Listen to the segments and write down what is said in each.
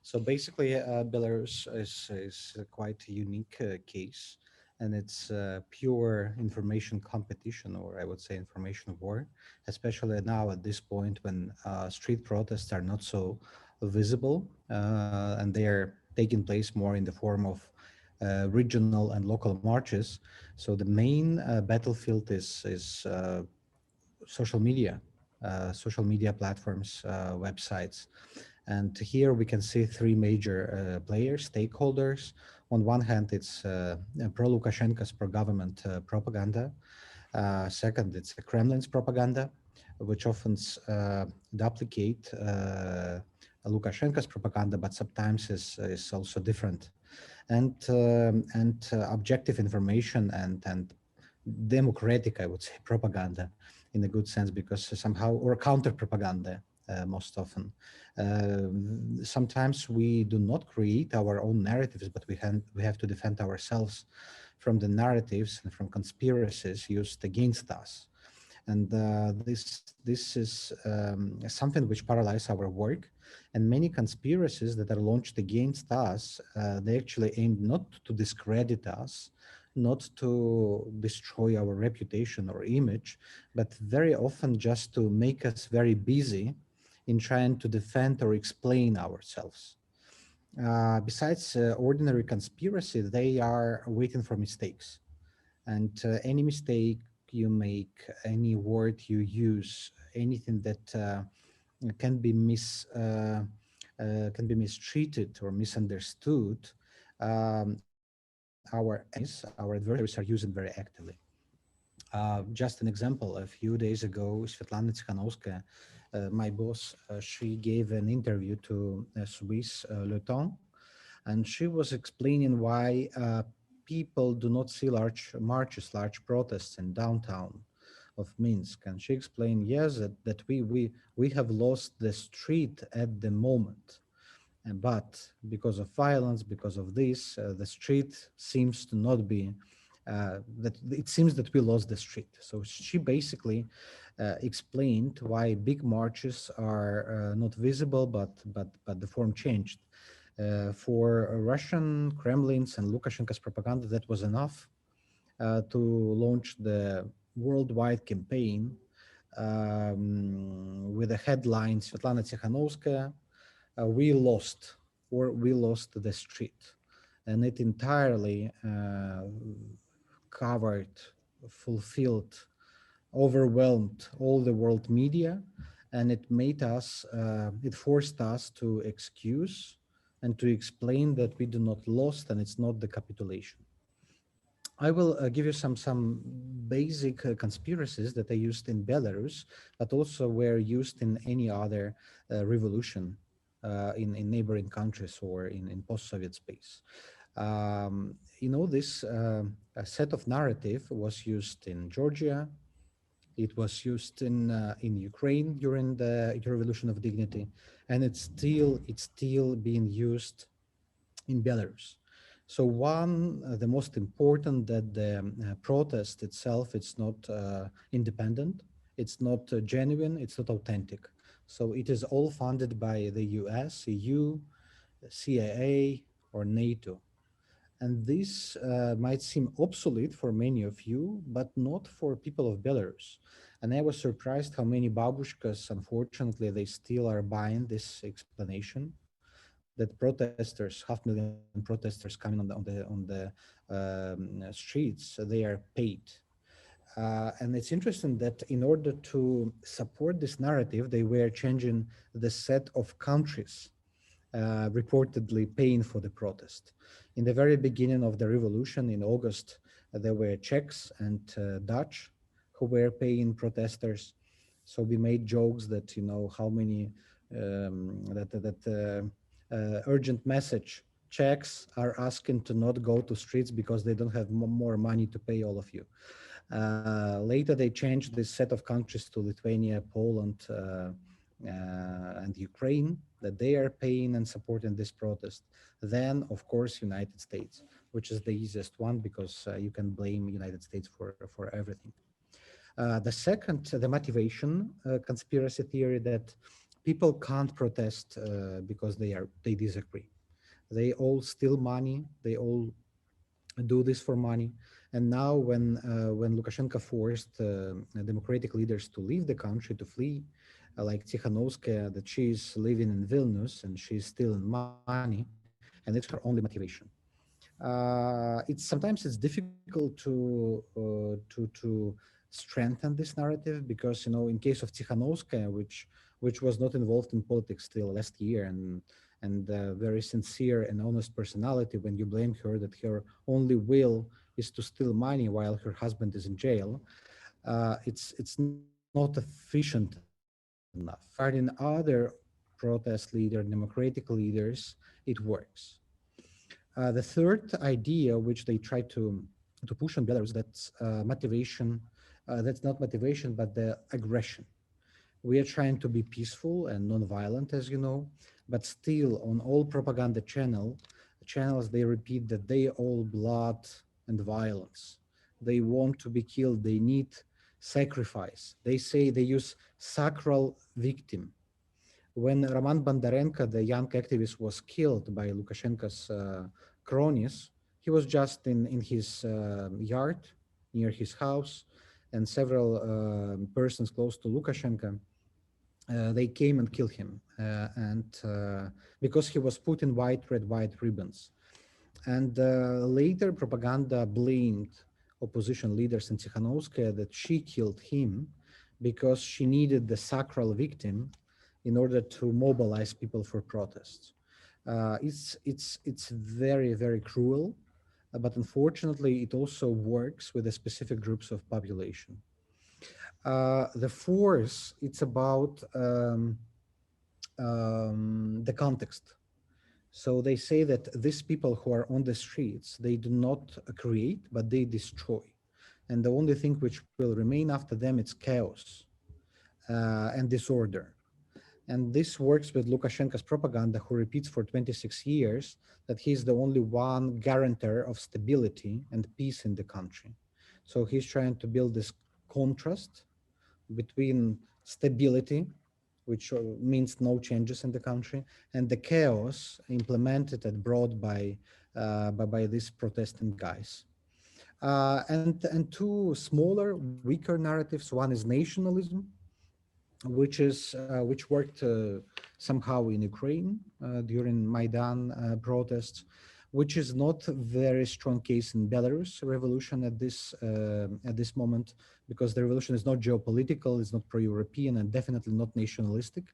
So basically, Belarus is a quite unique case, and it's pure information competition, or I would say information war, especially now at this point when street protests are not so visible, and they are taking place more in the form of regional and local marches. So the main battlefield is social media platforms, websites. And here we can see three major players, stakeholders. On one hand, it's pro-Lukashenko's pro-government propaganda. Second, it's the Kremlin's propaganda, which often duplicate Lukashenko's propaganda, but sometimes is also different. And objective information and democratic, I would say, propaganda in a good sense, because somehow, or counter propaganda most often. Sometimes we do not create our own narratives, but we have to defend ourselves from the narratives and from conspiracies used against us. And this is something which paralyzes our work. And many conspiracies that are launched against us, they actually aim not to discredit us, not to destroy our reputation or image, but very often just to make us very busy in trying to defend or explain ourselves. Besides ordinary conspiracy, they are waiting for mistakes. And any mistake you make, any word you use, anything that can be mistreated or misunderstood, our adversaries are using very actively. Just an example, a few days ago, Sviatlana Tsikhanouskaya, my boss, she gave an interview to Swiss Le Temps, and she was explaining why people do not see large marches, large protests in downtown of Minsk. And she explained, yes, that we have lost the street at the moment. But because of violence, because of this, the street seems to not be, that it seems that we lost the street. So she basically explained why big marches are not visible, but the form changed. For Russian Kremlin's and Lukashenko's propaganda, that was enough to launch the worldwide campaign with the headline, Sviatlana Tsikhanouskaya, we lost the street. And it entirely covered, fulfilled, overwhelmed all the world media, and it made us, it forced us to excuse and to explain that we do not lost and it's not the capitulation. I will give you some basic conspiracies that are used in Belarus, but also were used in any other revolution in neighboring countries or in post-Soviet space. This set of narrative was used in Georgia. It was used in Ukraine during the Revolution of Dignity, and it's still being used in Belarus. So the most important, that the protest itself, it's not independent, it's not genuine, it's not authentic. So it is all funded by the US, EU, CIA, or NATO. And this might seem obsolete for many of you, but not for people of Belarus. And I was surprised how many babushkas, unfortunately, they still are buying this explanation that protesters, 500,000 protesters coming on the streets, they are paid. And it's interesting that in order to support this narrative, they were changing the set of countries reportedly paying for the protest. In the very beginning of the revolution in August, there were Czechs and Dutch who were paying protesters. So we made jokes that, how many, urgent message, Czechs are asking to not go to streets because they don't have more money to pay all of you. Later, they changed this set of countries to Lithuania, Poland, and Ukraine, that they are paying and supporting this protest. Then, of course, United States, which is the easiest one because you can blame United States for everything. The second, the motivation conspiracy theory, that people can't protest because they disagree. They all steal money. They all do this for money. And now, when Lukashenko forced democratic leaders to leave the country, to flee, like Tsikhanouskaya, that she's living in Vilnius and she's stealing money, and it's her only motivation. It's difficult to strengthen this narrative because, in case of Tsikhanouskaya, which was not involved in politics till last year, and very sincere and honest personality, when you blame her that her only will is to steal money while her husband is in jail, it's not efficient enough. Regarding other protest leaders, democratic leaders, it works. The third idea, which they try to push on Belarus, that's motivation. That's not motivation, but the aggression. We are trying to be peaceful and non-violent, as you know, but still on all propaganda channels, they repeat that they all blood and violence. They want to be killed. They need sacrifice. They say they use sacral victim. When Roman Bondarenko, the young activist, was killed by Lukashenko's cronies, he was just in his yard near his house, and several persons close to Lukashenko, they came and killed him, and because he was put in white ribbons. And later, propaganda blamed opposition leaders in Tsikhanouskaya that she killed him because she needed the sacral victim in order to mobilize people for protests. It's very, very cruel, but unfortunately, it also works with the specific groups of population. The force, it's about the context. So they say that these people who are on the streets, they do not create, but they destroy. And the only thing which will remain after them is chaos and disorder. And this works with Lukashenko's propaganda, who repeats for 26 years that he's the only one guarantor of stability and peace in the country. So he's trying to build this contrast between stability, which means no changes in the country, and the chaos implemented and brought by these protesting guys. And two smaller, weaker narratives. One is nationalism, which worked somehow in Ukraine during Maidan protests, which is not a very strong case in Belarus revolution at this moment, because the revolution is not geopolitical, it's not pro-European, and definitely not nationalistic.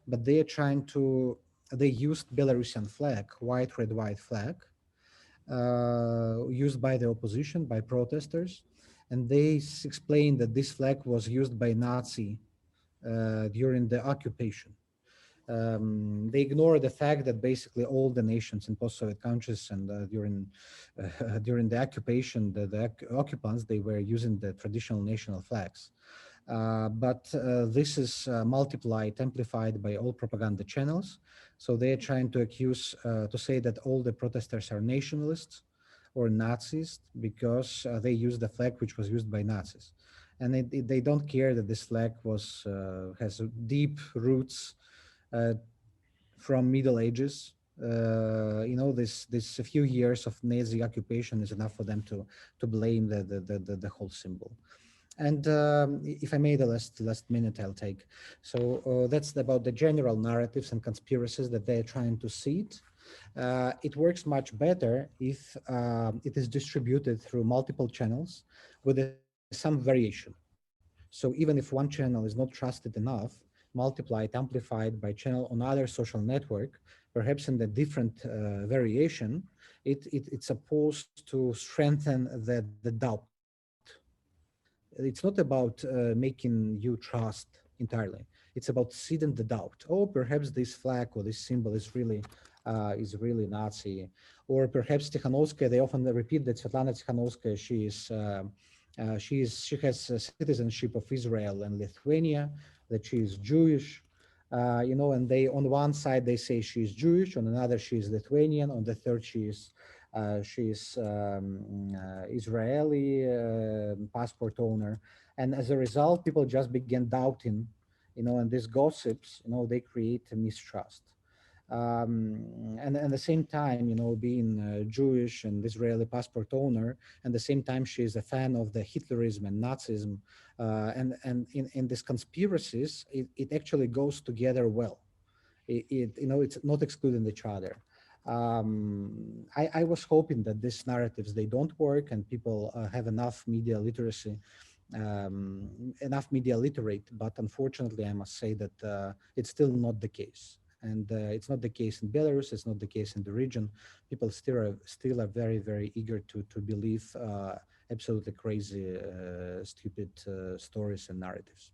But they used Belarusian flag, white flag, used by the opposition, by protesters, and they explained that this flag was used by Nazi during the occupation. They ignore the fact that basically all the nations in post-Soviet countries and during the occupation, the occupants, they were using the traditional national flags. But this is multiplied, amplified by all propaganda channels. So they are trying to say that all the protesters are nationalists or Nazis because they use the flag which was used by Nazis. And they don't care that this flag has deep roots from Middle Ages. This a few years of Nazi occupation is enough for them to blame the whole symbol. And if I may, the last minute I'll take. So that's about the general narratives and conspiracies that they're trying to seed. It works much better if it is distributed through multiple channels with some variation. So even if one channel is not trusted enough, multiplied, amplified by channel on other social network, perhaps in the different variation, it's supposed to strengthen the doubt. It's not about making you trust entirely. It's about seeding the doubt. Oh, perhaps this flag or this symbol is really Nazi. Or perhaps Tikhanovskaya, they often repeat that Sviatlana Tsikhanouskaya, she has citizenship of Israel and Lithuania, that she is Jewish, and they, on one side, they say she is Jewish, on another, she is Lithuanian, on the third, she is Israeli passport owner. And as a result, people just began doubting and these gossips, they create a mistrust. And at the same time, being Jewish and Israeli passport owner, and the same time she is a fan of the Hitlerism and Nazism, and in these conspiracies, it actually goes together well. It's not excluding each other. I was hoping that these narratives, they don't work, and people have enough media literacy, enough media literate, but unfortunately I must say that it's still not the case. And it's not the case in Belarus, it's not the case in the region. People still are very, very eager to believe absolutely crazy, stupid stories and narratives.